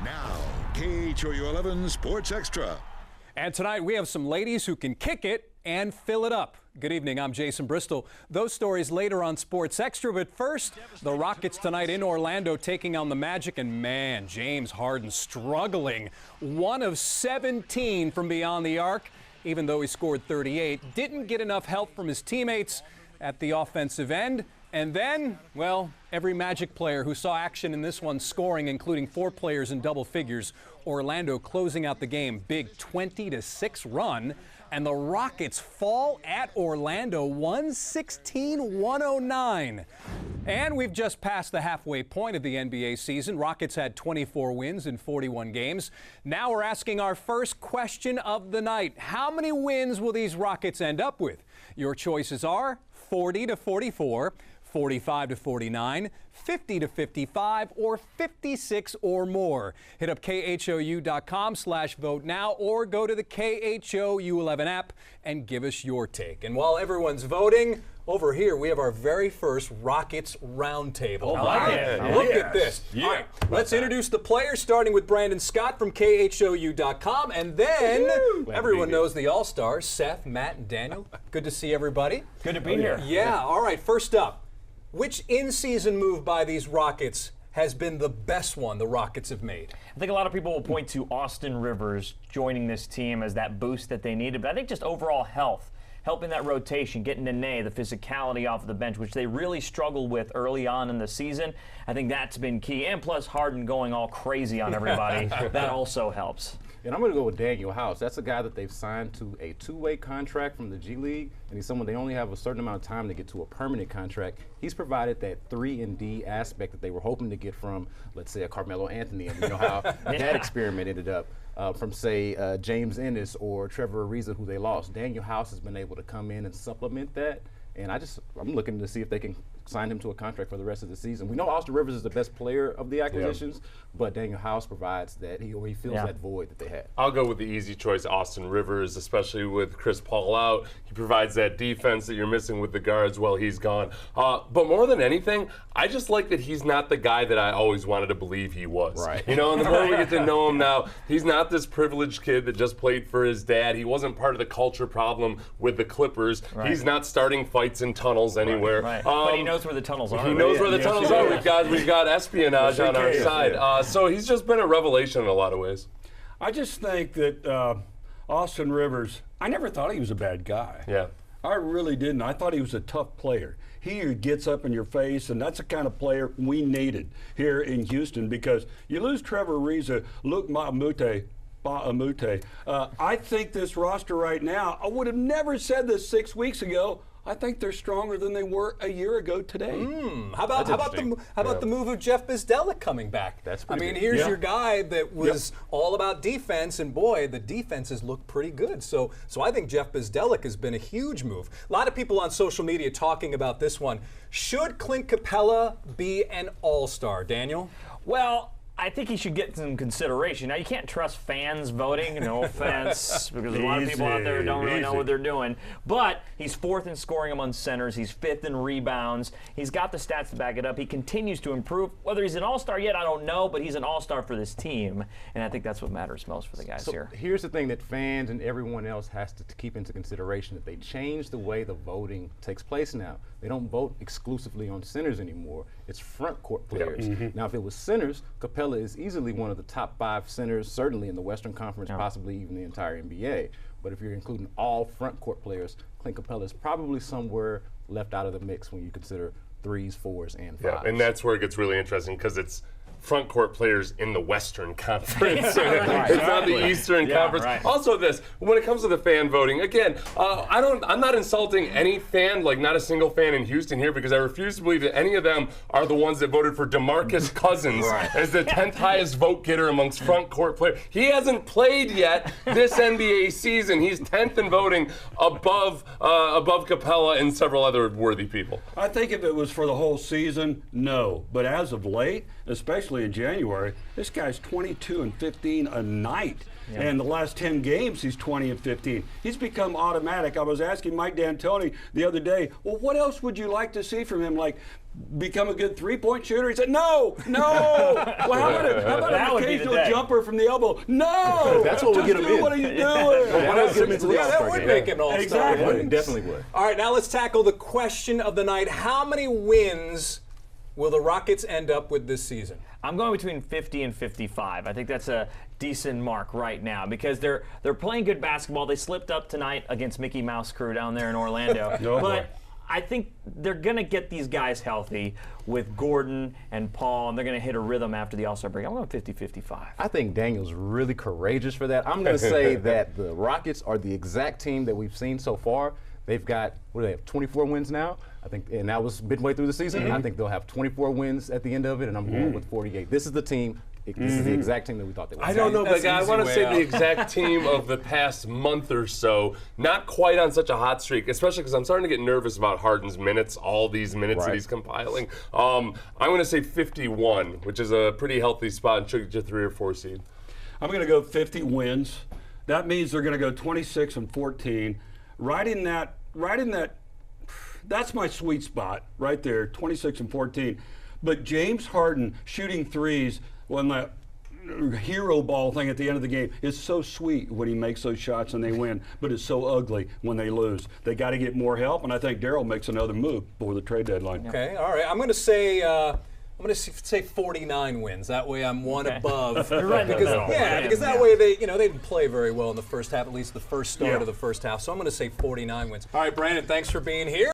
Now, KHOU 11 Sports Extra. And tonight we have some ladies who can kick it and fill it up. Good evening, I'm Jason Bristol. Those stories later on Sports Extra, but first, the Rockets tonight in Orlando taking on the Magic, and man, James Harden struggling. 1 of 17 from beyond the arc, even though he scored 38. Didn't get enough help from his teammates at the offensive end. And then, well, every Magic player who saw action in this one scoring, including 4 players in double figures. Orlando closing out the game, big 20-6 run, and the Rockets fall at Orlando 116-109. And we've just passed the halfway point of the NBA season. Rockets had 24 wins in 41 games. Now we're asking our first question of the night. How many wins will these Rockets end up with? Your choices are 40-44, 45-49, 50-55, or 56 or more. Hit up KHOU.com/vote now or go to the KHOU 11 app and give us your take. And while everyone's voting, over here we have our very first Rockets Roundtable. Oh, wow. Look at this. Yeah. All right, let's introduce the players, starting with Brandon Scott from KHOU.com. And then everyone knows the All-Stars, Seth, Matt, and Daniel. Good to see everybody. Good to be here. Yeah, all right, first up. Which in-season move by these Rockets has been the best one the Rockets have made? I think a lot of people will point to Austin Rivers joining this team as that boost that they needed, but I think just overall health, helping that rotation, getting Nene, the physicality off the bench, which they really struggled with early on in the season. I think that's been key. And plus Harden going all crazy on everybody. That also helps. And I'm going to go with Daniel House. That's a guy that they've signed to a 2-way contract from the G League, and he's someone they only have a certain amount of time to get to a permanent contract. He's provided that 3-and-D aspect that they were hoping to get from, let's say, a Carmelo Anthony, and you know how that experiment ended up. From, say, James Ennis or Trevor Ariza, who they lost. Daniel House has been able to come in and supplement that, and I'm looking to see if they can sign him to a contract for the rest of the season. We know Austin Rivers is the best player of the acquisitions, but Daniel House provides that, he fills that void that they had. I'll go with the easy choice, Austin Rivers, especially with Chris Paul out. He provides that defense that you're missing with the guards while he's gone. But more than anything, I just like that he's not the guy that I always wanted to believe he was. Right. You know, and the more we get to know him now, he's not this privileged kid that just played for his dad. He wasn't part of the culture problem with the Clippers. Right. He's not starting fights in tunnels anywhere. Right. But he knows where the tunnels are. He knows where the tunnels are. We've got espionage on our side. So he's just been a revelation in a lot of ways. I just think that Austin Rivers, I never thought he was a bad guy. Yeah. I really didn't. I thought he was a tough player. He gets up in your face, and that's the kind of player we needed here in Houston, because you lose Trevor Ariza, Luke Ma'amute. I think this roster right now, I would have never said this 6 weeks ago, I think they're stronger than they were a year ago today. How about the move of Jeff Bzdelik coming back? That's pretty good. Here's your guy that was all about defense, and boy, the defenses look pretty good. So I think Jeff Bzdelik has been a huge move. A lot of people on social media talking about this one. Should Clint Capela be an all-star, Daniel? Well, I think he should get some consideration. Now, you can't trust fans voting, no offense, because a lot of people out there don't really know what they're doing. But he's 4th in scoring among centers. He's 5th in rebounds. He's got the stats to back it up. He continues to improve. Whether he's an all-star yet, I don't know, but he's an all-star for this team. And I think that's what matters most for the guys here. Here's the thing that fans and everyone else has to keep into consideration, that they changed the way the voting takes place now. They don't vote exclusively on centers anymore. It's front court players. Now, if it was centers, Capela is easily one of the top 5 centers, certainly in the Western Conference, possibly even the entire NBA. But if you're including all front court players, Clint Capela is probably somewhere left out of the mix when you consider 3s, 4s, and 5s. Yeah, and that's where it gets really interesting, because it's front court players in the Western Conference. It's not the Eastern Conference. Right. Also this, when it comes to the fan voting, again, I'm not insulting any fan, like not a single fan in Houston here, because I refuse to believe that any of them are the ones that voted for DeMarcus Cousins as the 10th highest vote getter amongst front court players. He hasn't played yet this NBA season. He's 10th in voting, above Capela and several other worthy people. I think if it was for the whole season, no. But as of late, especially especially in January. This guy's 22 and 15 a night. Yeah. And the last 10 games, he's 20 and 15. He's become automatic. I was asking Mike D'Antoni the other day, well, what else would you like to see from him? Like, become a good three-point shooter? He said, no. Well, how about an occasional jumper from the elbow? No. That's what would get him in. What are you doing? That would get him into the Yeah, that All-Star would game. make him an All-Star. Exactly. It definitely would. All right, now let's tackle the question of the night. How many wins will the Rockets end up with this season? I'm going between 50 and 55. I think that's a decent mark right now because they're playing good basketball. They slipped up tonight against Mickey Mouse crew down there in Orlando. But I think they're going to get these guys healthy with Gordon and Paul, and they're going to hit a rhythm after the All-Star break. I'm going 50-55. I think Daniel's really courageous for that. I'm going to say that the Rockets are the exact team that we've seen so far. They've got, what do they have, 24 wins now? I think, and that was midway through the season. I think they'll have 24 wins at the end of it, and I'm going with 48. This is the team. This is the exact team that we thought they would. I don't know, but I want to say the exact team of the past month or so, not quite on such a hot streak, especially because I'm starting to get nervous about Harden's minutes, all these minutes that he's compiling. I'm going to say 51, which is a pretty healthy spot and should get you 3 or 4 seed. I'm going to go 50 wins. That means they're going to go 26 and 14. Right in that, that's my sweet spot right there, 26 and 14. But James Harden shooting threes when that hero ball thing at the end of the game is so sweet when he makes those shots and they win, but it's so ugly when they lose. They got to get more help, and I think Daryl makes another move before the trade deadline. Okay, all right. I'm going to say 49 wins. That way I'm one above. You're right in the middle. Because that way they didn't play very well in the first half, at least the first start of the first half. So I'm going to say 49 wins. All right, Brandon, thanks for being here.